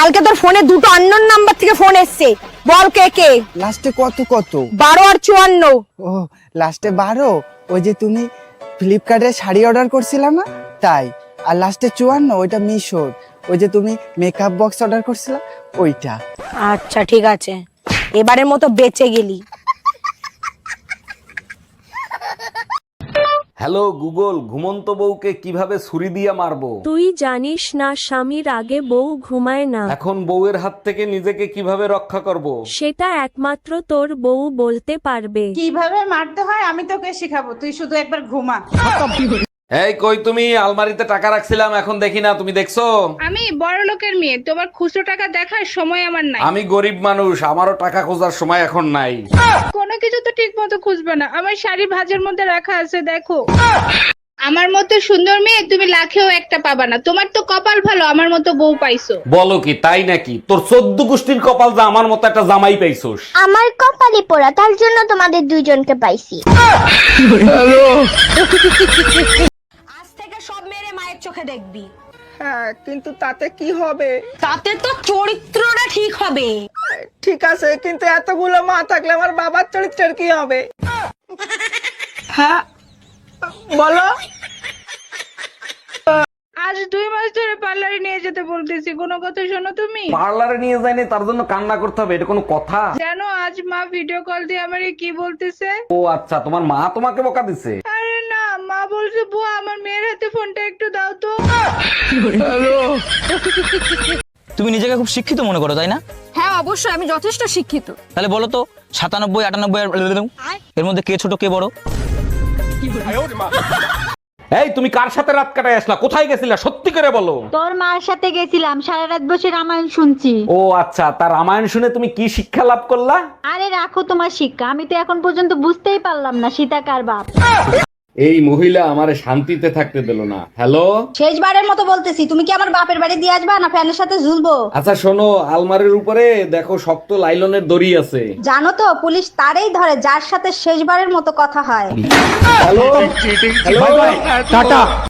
কালকে তোর ফোনে দুটো আননোন নাম্বার থেকে ফোন এসছে, বল কে কে? লাস্টে কত কত? 12 আর 54। ও লাস্টে 12, ওই যে তুমি ফ্লিপকার্টে শাড়ি অর্ডার করছিলা না তাই। আর লাস্টে 54 ওইটা মিশোর, ওই যে তুমি মেকআপ বক্স অর্ডার করছিলা ওইটা। আচ্ছা ঠিক আছে, এবারের মতো বেঁচে গেলি। হ্যালো গুগল, ঘুমন্ত বউকে কিভাবে ছুরি দিয়ে মারবো? তুই জানিস না স্বামীর আগে বউ ঘুমায় না? এখন বউয়ের হাত থেকে নিজেকে কিভাবে রক্ষা করব? সেটা একমাত্র তোর বউ বলতে পারবে। কিভাবে মারতে হয় আমি তোকে শিখাবো, তুই শুধু একবার ঘুমা। এই কই তুমি? আলমারিতে টাকা রাখছিলাম, এখন দেখি না, তুমি দেখছো? আমি বড় লোকের মেয়ে, তোমার খুচরো টাকা দেখার সময় আমার নাই। আমি গরিব মানুষ, আমারও টাকা খোঁজার সময় এখন নাই। কোনো কিছু তো ঠিক মতো খুঁজবে না, আমার শাড়ি ভাঁজের মধ্যে রাখা আছে দেখো। আমার মতো সুন্দর মেয়ে তুমি লাখেও একটা পাবা না, তোমার তো কপাল ভালো আমার মতো বউ পাইছো। বলো কি তাই নাকি? তোর 14 গোষ্ঠীর কপাল যা আমার মতো একটা জামাই পাইছোস। আমার কপালে পোড়া, তার জন্য তোমাদের দুইজনকে পাইছি। আজ থেকে সব মেরে মায়ের চোখে দেখবি। হ্যাঁ কিন্তু তাতে কি হবে? তাতে তো চরিত্রটা ঠিক হবে। ঠিক আছে, কিন্তু এতগুলো মা থাকলে আমার বাবার চরিত্রের কি হবে? হ্যাঁ বলো। আজ 2 মাস ধরে পার্লারে নিয়ে যেতে বলতেছি, কোনো কথা শোনো তুমি? পার্লারে নিয়ে যায়নি তার জন্য কান্না করতে হবে, এটা কোনো কথা? জানো আজ মা ভিডিও কল দিয়ে আমারে কি বলতেছে? ও আচ্ছা, তোমার মা তোমাকে বকা দিছে? আরে না, মা বলছে বুয়া আমার মেয়ের হাতে ফোনটা একটু দাও তো। তুমি নিজেকে খুব শিক্ষিত মনে করো তাই না? হ্যাঁ অবশ্যই, আমি যথেষ্ট শিক্ষিত। তাহলে বলো তো 97, 98 এর মধ্যে কে ছোট কে বড়? এই তুমি কার সাথে রাত কাটায় আসলা? কোথায় গেছিলা সত্যি করে বলো। তোর মার সাথে গেছিলাম, সারা রাত বসে রামায়ণ শুনছি। ও আচ্ছা, তার রামায়ণ শুনে তুমি কি শিক্ষা লাভ করলা? আরে রাখো তোমার শিক্ষা, আমি তো এখন পর্যন্ত বুঝতেই পারলাম না সীতা কার বাপ। এই মহিলা আমারে শান্তিতে থাকতে দিল না। হ্যালো, শেষবারের মতো বলতেছি, তুমি কি আমার বাপের বাড়ি দিয়ে আসবা না ফ্যানের সাথে ঝুলবো? আচ্ছা শোনো, আলমারির উপরে দেখো শক্ত লাইলনের দড়ি আছে। জানো তো পুলিশ তারেই ধরে যার সাথে শেষবারের মতো কথা হয়। Hello, tata.